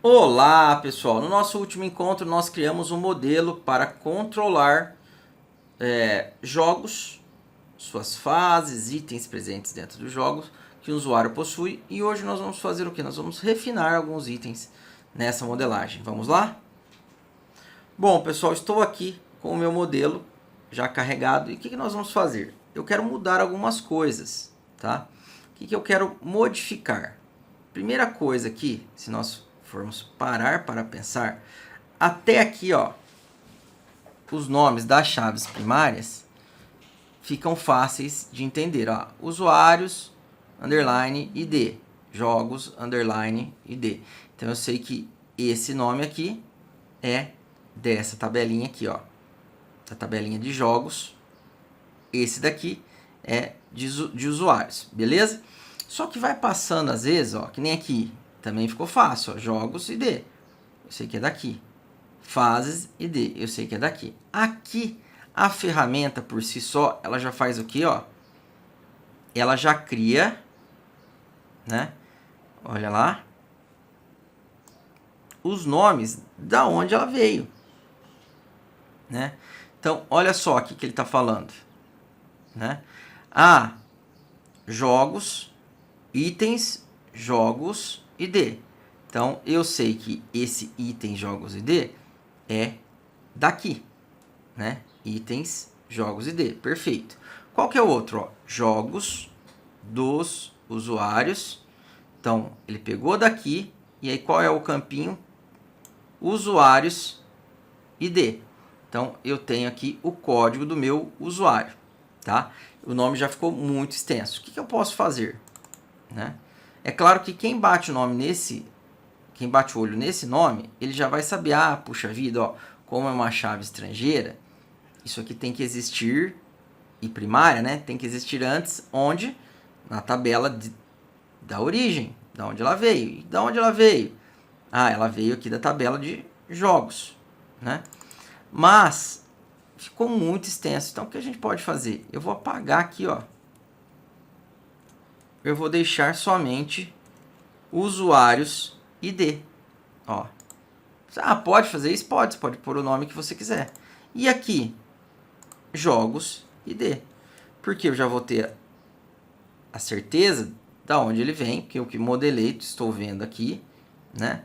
Olá pessoal, no nosso último encontro nós criamos um modelo para controlar jogos, suas fases, itens presentes dentro dos jogos que o usuário possui, e hoje nós vamos fazer o que? Nós vamos refinar alguns itens nessa modelagem. Vamos lá? Bom pessoal, estou aqui com o meu modelo já carregado, e o que nós vamos fazer? Eu quero mudar algumas coisas, tá? O que eu quero modificar? Primeira coisa aqui, se nós formos parar para pensar, até aqui, ó, os nomes das chaves primárias ficam fáceis de entender, ó. Usuários, underline, ID. Jogos, underline, ID. Então eu sei que esse nome aqui é dessa tabelinha aqui, ó, da tabelinha de jogos. Esse daqui é de usuários, beleza? Só que vai passando às vezes, ó, que nem aqui, também ficou fácil, ó, jogos ID, eu sei que é daqui. Fases ID, eu sei que é daqui. Aqui, a ferramenta por si só, ela já faz o que, ó? Ela já cria, né? Olha lá, os nomes da onde ela veio, né? Então, olha só aqui que ele está falando, né? Ah, jogos, itens, jogos, ID. Então, eu sei que esse item, jogos, ID é daqui, né? Itens, jogos, ID. Perfeito. Qual que é o outro? Ó? Jogos dos usuários. Então, ele pegou daqui, e aí qual é o campinho? Usuários, ID. Então, eu tenho aqui o código do meu usuário, tá? O nome já ficou muito extenso. O que eu posso fazer? Né? É claro que quem bate o nome nesse, quem bate o olho nesse nome, ele já vai saber, ah, puxa vida, ó, como é uma chave estrangeira, isso aqui tem que existir, e primária, né? Tem que existir antes, onde? Na tabela da origem, da onde ela veio. E da onde ela veio? Ah, ela veio aqui da tabela de jogos, né? Mas ficou muito extenso. Então, o que a gente pode fazer? Eu vou apagar aqui, ó. Eu vou deixar somente usuários ID. Ó. Ah, pode fazer isso? Pode. Você pode pôr o nome que você quiser. E aqui, jogos ID. Porque eu já vou ter a certeza da onde ele vem, que eu que modelei, estou vendo aqui, né?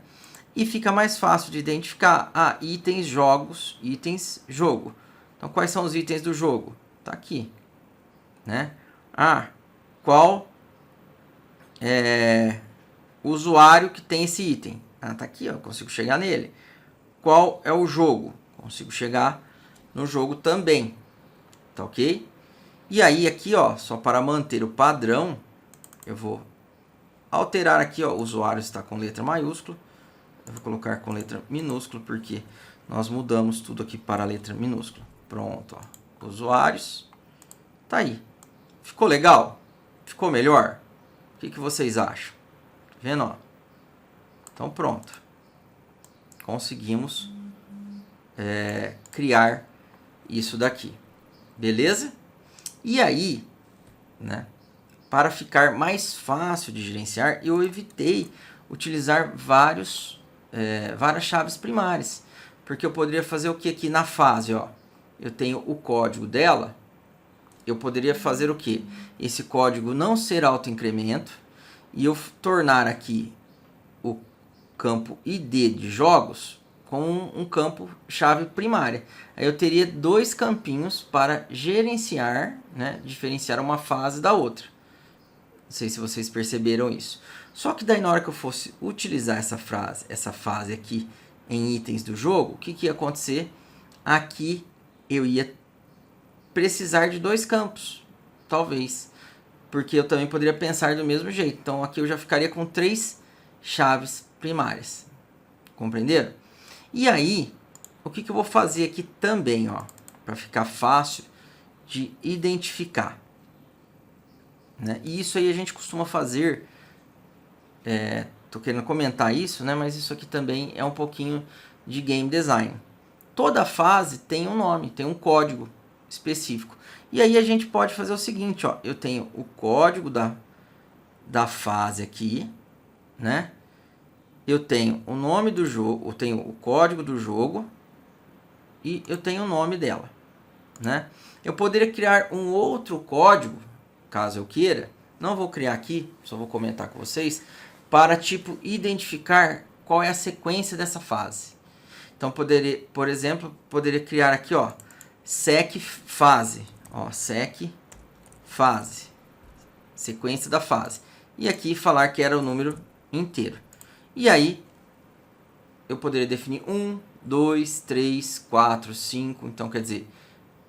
E fica mais fácil de identificar. Ah, itens, jogos, itens, jogo. Então, quais são os itens do jogo? Tá aqui, né? Ah, qual é o usuário que tem esse item? Ah, tá aqui, ó, consigo chegar nele. Qual é o jogo? Consigo chegar no jogo também, tá ok? E aí aqui, ó, só para manter o padrão, eu vou alterar aqui, ó, o usuário está com letra maiúscula. Eu vou colocar com letra minúscula, porque nós mudamos tudo aqui para a letra minúscula. Pronto, ó. Usuários. Tá aí. Ficou legal? Ficou melhor? O que vocês acham? Tá vendo, ó? Então, pronto. Conseguimos criar isso daqui. Beleza? E aí, né? Para ficar mais fácil de gerenciar, eu evitei utilizar várias chaves primárias. Porque eu poderia fazer o que aqui na fase? Ó, eu tenho o código dela. Eu poderia fazer o que? Esse código não ser autoincremento. E eu tornar aqui o campo ID de jogos com um campo chave primária. Aí eu teria dois campinhos para gerenciar, né, diferenciar uma fase da outra. Não sei se vocês perceberam isso. Só que daí na hora que eu fosse utilizar essa fase aqui em itens do jogo, o que ia acontecer? Aqui eu ia precisar de dois campos, talvez. Porque eu também poderia pensar do mesmo jeito. Então aqui eu já ficaria com três chaves primárias. Compreenderam? E aí, o que eu vou fazer aqui também, ó, para ficar fácil de identificar. Né? E isso aí a gente costuma fazer, tô querendo comentar isso, né? Mas isso aqui também é um pouquinho de game design. Toda fase tem um nome, tem um código específico. E aí a gente pode fazer o seguinte, ó, eu tenho o código da fase aqui, né? eu tenho o nome do jogo, eu tenho o código do jogo e eu tenho o nome dela, né? Eu poderia criar um outro código, caso eu queira. Não vou criar aqui, só vou comentar com vocês, para tipo identificar qual é a sequência dessa fase. Então poderia, por exemplo, poderia criar aqui, ó, sec fase, ó, sec fase, sequência da fase. E aqui falar que era o número inteiro. E aí eu poderia definir 1, 2, 3, 4, 5. Então quer dizer,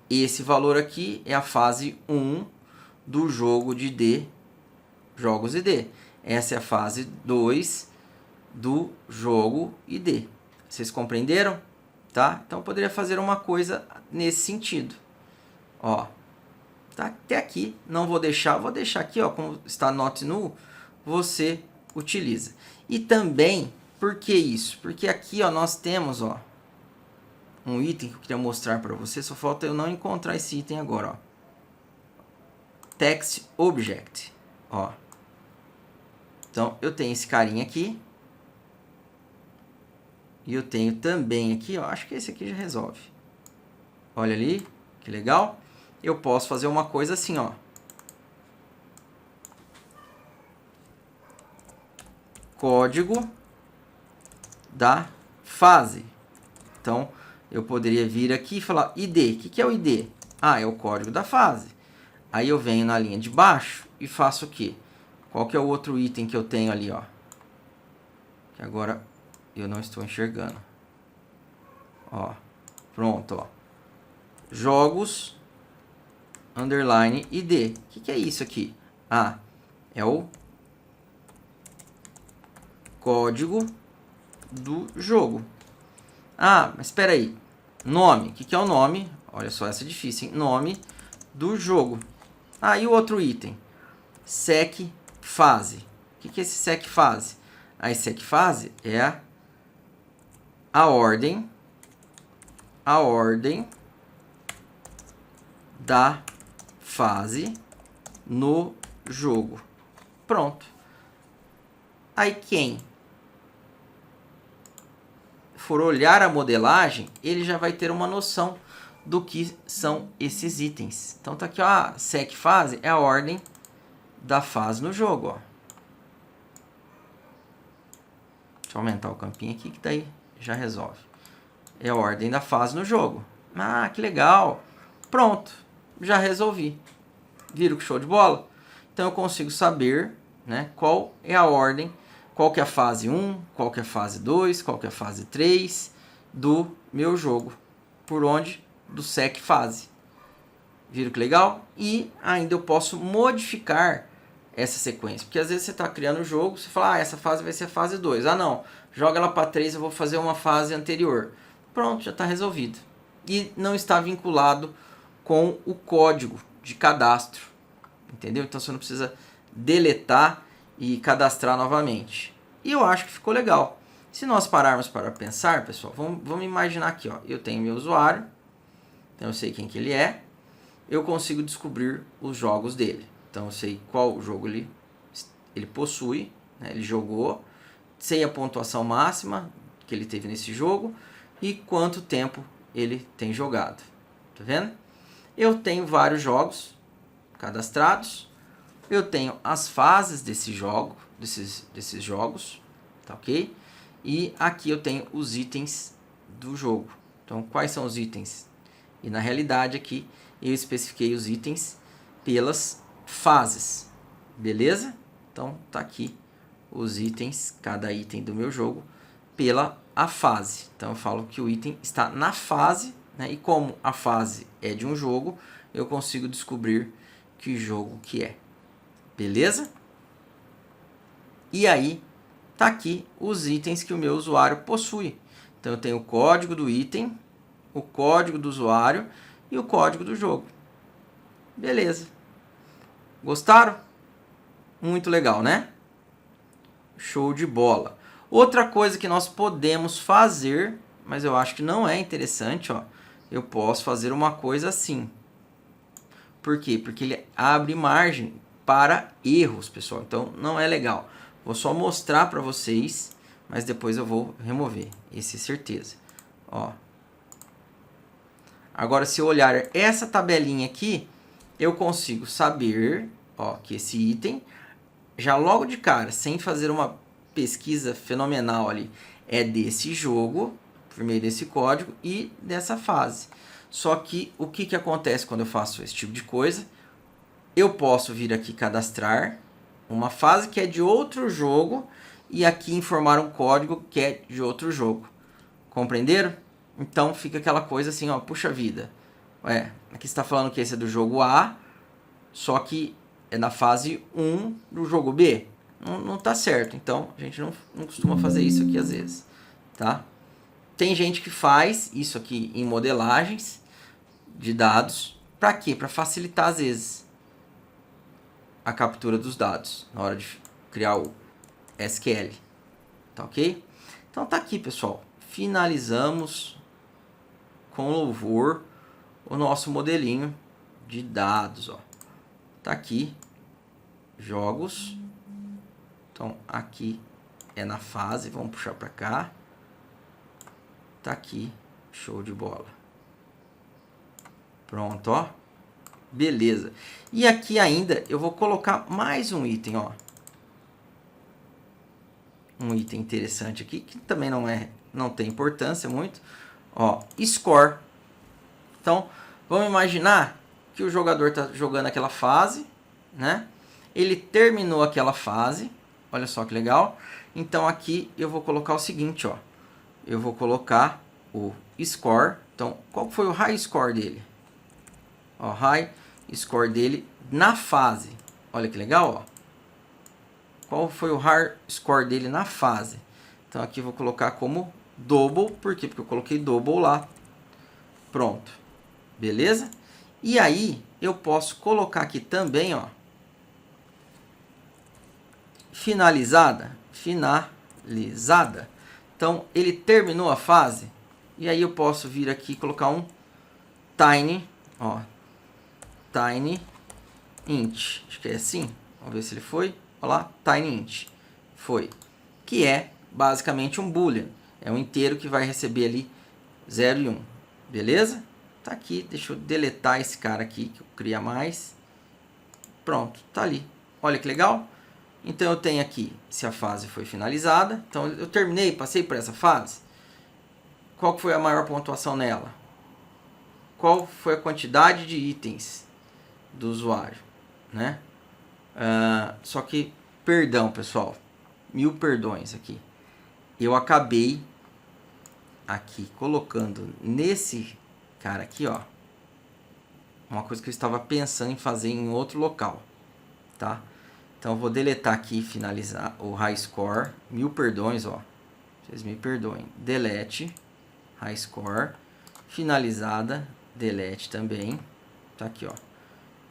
esse valor aqui é a fase 1 do jogo de D, jogos ID. Essa é a fase 2 do jogo ID. Vocês compreenderam? Tá? Então eu poderia fazer uma coisa nesse sentido. Ó, tá até aqui, não vou deixar aqui, ó, como está not null, você utiliza. E também, por que isso? Porque aqui, ó, nós temos, ó, um item que eu queria mostrar para você, só falta eu não encontrar esse item agora, ó. Text Object, ó. Então, eu tenho esse carinha aqui. E eu tenho também aqui, ó, acho que esse aqui já resolve. Olha ali, que legal. Eu posso fazer uma coisa assim, ó. Código da fase. Então, eu poderia vir aqui e falar ID. O que é o ID? Ah, é o código da fase. Aí eu venho na linha de baixo e faço o quê? Qual que é o outro item que eu tenho ali, ó? Que agora eu não estou enxergando. Ó, pronto, ó. Jogos, underline, ID. O que é isso aqui? Ah, é o código do jogo. Ah, mas espera aí. Nome. O que é o nome? Olha só, essa é difícil, hein? Nome do jogo. Ah, e o outro item? Sec fase. O que é esse sec fase? A sec fase é a ordem da fase no jogo. Pronto. Aí quem for olhar a modelagem, ele já vai ter uma noção do que são esses itens. Então tá aqui, ó, a sec fase é a ordem da fase no jogo, ó. Deixa eu aumentar o campinho aqui que daí já resolve. É a ordem da fase no jogo. Ah, que legal. Pronto, já resolvi. Viram que show de bola? Então eu consigo saber, né, qual é a ordem, qual que é a fase 1, qual que é a fase 2, qual que é a fase 3 do meu jogo. Por onde? Do sec fase. Viram que legal? E ainda eu posso modificar essa sequência. Porque às vezes você está criando o jogo, você fala, ah, essa fase vai ser a fase 2. Ah, não, joga ela para 3, eu vou fazer uma fase anterior. Pronto, já está resolvido. E não está vinculado com o código de cadastro. Entendeu? Então você não precisa deletar e cadastrar novamente. E eu acho que ficou legal. Se nós pararmos para pensar, pessoal, vamos imaginar aqui, ó, eu tenho meu usuário, então eu sei quem que ele é, eu consigo descobrir os jogos dele. Então eu sei qual jogo ele possui, né, ele jogou, sei a pontuação máxima que ele teve nesse jogo e quanto tempo ele tem jogado. Tá vendo? Eu tenho vários jogos cadastrados, eu tenho as fases desses jogos, tá ok? E aqui eu tenho os itens do jogo. Então, quais são os itens? E na realidade aqui eu especifiquei os itens pelas fases, beleza? Então, tá aqui os itens, cada item do meu jogo, pela a fase. Então, eu falo que o item está na fase, né? E como a fase é de um jogo, eu consigo descobrir que jogo que é. Beleza? E aí, tá aqui os itens que o meu usuário possui. Então, eu tenho o código do item, o código do usuário e o código do jogo. Beleza. Gostaram? Muito legal, né? Show de bola. Outra coisa que nós podemos fazer, mas eu acho que não é interessante, ó. Eu posso fazer uma coisa assim. Por quê? Porque ele abre margem para erros, pessoal. Então, não é legal. Vou só mostrar para vocês mas depois eu vou remover, isso é certeza. Ó. Agora, se eu olhar essa tabelinha aqui, eu consigo saber, ó, que esse item, já logo de cara, sem fazer uma pesquisa fenomenal ali, é desse jogo, por meio desse código e dessa fase. Só que o que acontece quando eu faço esse tipo de coisa? Eu posso vir aqui cadastrar uma fase que é de outro jogo e aqui informar um código que é de outro jogo. Compreenderam? Então fica aquela coisa assim, ó, puxa vida. Aqui está falando que esse é do jogo A, só que é na fase 1 do jogo B. Não tá certo, então a gente não costuma fazer isso aqui às vezes, tá? Tem gente que faz isso aqui em modelagens de dados. Para quê? Para facilitar às vezes a captura dos dados na hora de criar o SQL, tá ok? Então tá aqui, pessoal. Finalizamos com louvor o nosso modelinho de dados, ó. Tá aqui, jogos. Então aqui é na fase, vamos puxar para cá. Tá aqui, show de bola. Pronto, ó. Beleza. E aqui ainda eu vou colocar mais um item, ó. Um item interessante aqui, que também não tem importância muito. Ó, score. Então, vamos imaginar que o jogador está jogando aquela fase, né? Ele terminou aquela fase. Olha só que legal. Então, aqui eu vou colocar o seguinte, ó. Eu vou colocar o score. Então, qual foi o high score dele? Ó, high score dele na fase. Olha que legal, ó. Qual foi o high score dele na fase? Então, aqui eu vou colocar como double. Por quê? Porque eu coloquei double lá. Pronto. Beleza? E aí, eu posso colocar aqui também, ó. Finalizada. Finalizada. Então, ele terminou a fase. E aí, eu posso vir aqui e colocar um tiny, ó. Tiny int. Acho que é assim. Vamos ver se ele foi. Olha lá, tiny int. Foi. Que é basicamente um boolean. É um inteiro que vai receber ali 0 e 1. Beleza? Tá aqui. Deixa eu deletar esse cara aqui que eu cria mais. Pronto, tá ali. Olha que legal. Então eu tenho aqui se a fase foi finalizada. Então eu terminei, passei por essa fase. Qual foi a maior pontuação nela? Qual foi a quantidade de itens do usuário, né? Só que, perdão, pessoal, 1000 perdões aqui. Eu acabei aqui colocando nesse cara aqui, ó, uma coisa que eu estava pensando em fazer em outro local, tá? Então eu vou deletar aqui, finalizar o high score, 1000 perdões, ó. Vocês me perdoem. Delete, high score, finalizada, delete também. Tá aqui, ó.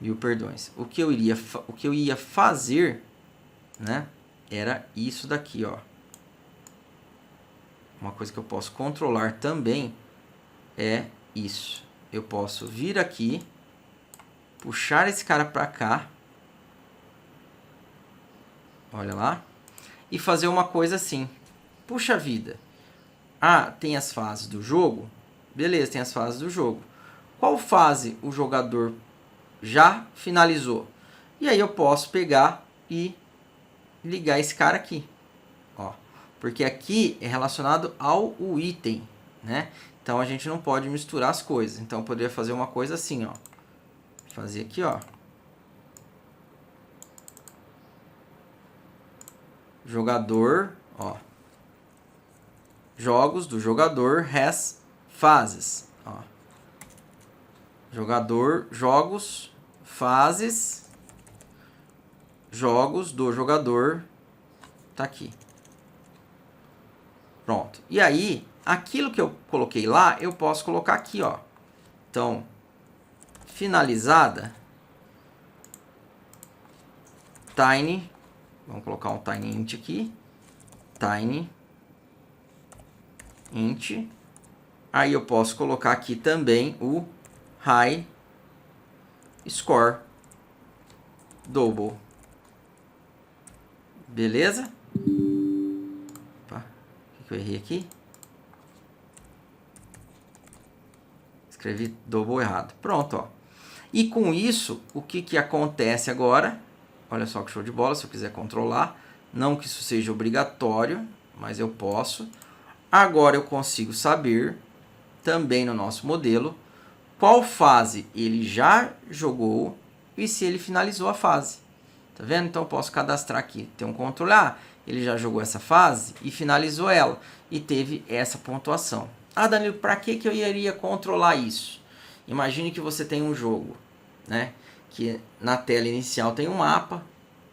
1000 perdões. O que eu ia fazer, né, era isso daqui, ó. Uma coisa que eu posso controlar também é isso. Eu posso vir aqui, puxar esse cara para cá. Olha lá. E fazer uma coisa assim. Puxa vida. Ah, tem as fases do jogo? Beleza, tem as fases do jogo. Qual fase o jogador já finalizou? E aí eu posso pegar e ligar esse cara aqui. Ó, porque aqui é relacionado ao item, né? Então a gente não pode misturar as coisas. Então eu poderia fazer uma coisa assim, ó. Fazer aqui, ó. Jogador, ó. Jogos do jogador has fases, ó. Jogador, jogos, fases, jogos do jogador, tá aqui. Pronto. E aí, aquilo que eu coloquei lá, eu posso colocar aqui, ó. Então, finalizada, tiny, vamos colocar um tiny int aqui, tiny int. Aí eu posso colocar aqui também o high score double. Beleza? Opa, que eu errei aqui? Escrevi double errado. Pronto, ó. E com isso, o que acontece agora? Olha só que show de bola, se eu quiser controlar. Não que isso seja obrigatório, mas eu posso. Agora eu consigo saber, também no nosso modelo, qual fase ele já jogou e se ele finalizou a fase. Tá vendo? Então eu posso cadastrar aqui. Tem um controle. Ah, ele já jogou essa fase e finalizou ela. E teve essa pontuação. Ah, Danilo, para que eu iria controlar isso? Imagine que você tem um jogo, né? Que na tela inicial tem um mapa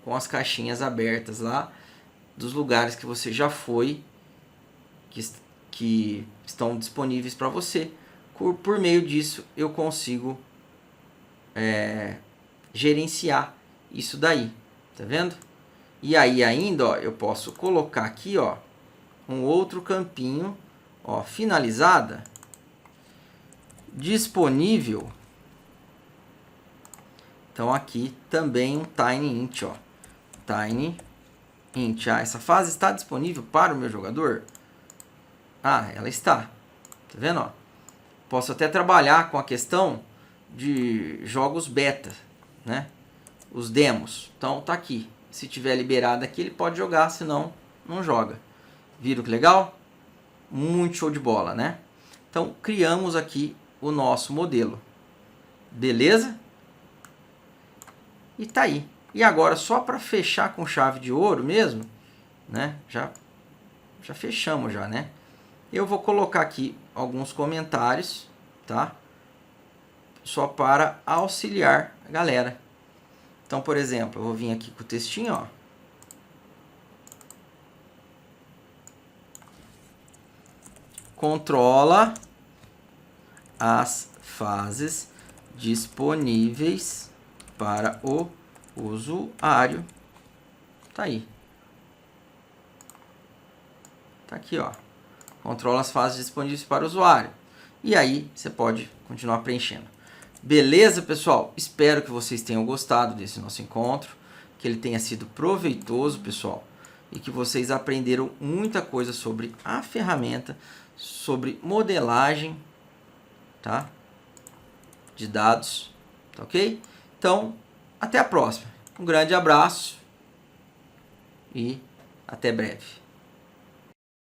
com as caixinhas abertas lá dos lugares que você já foi, que estão disponíveis para você. Por meio disso eu consigo gerenciar isso daí, tá vendo? E aí ainda, ó, eu posso colocar aqui, ó, um outro campinho, ó, finalizada, disponível. Então aqui também um tiny int, ó, tiny int. Ah, essa fase está disponível para o meu jogador? Ah, ela está. Tá vendo, ó? Posso até trabalhar com a questão de jogos beta, né? Os demos. Então tá aqui. Se tiver liberado aqui, ele pode jogar, senão não joga. Viram que legal? Muito show de bola, né? Então criamos aqui o nosso modelo. Beleza? E tá aí. E agora, só para fechar com chave de ouro mesmo, né? Já fechamos já, né? Eu vou colocar aqui alguns comentários, tá? Só para auxiliar a galera. Então, por exemplo, eu vou vir aqui com o textinho, ó. Controla as fases disponíveis para o usuário. Tá aí. Tá aqui, ó. Controla as fases disponíveis para o usuário. E aí você pode continuar preenchendo. Beleza, pessoal? Espero que vocês tenham gostado desse nosso encontro, que ele tenha sido proveitoso, pessoal, e que vocês aprenderam muita coisa sobre a ferramenta, sobre modelagem, tá? De dados, tá ok? Então, até a próxima. Um grande abraço e até breve.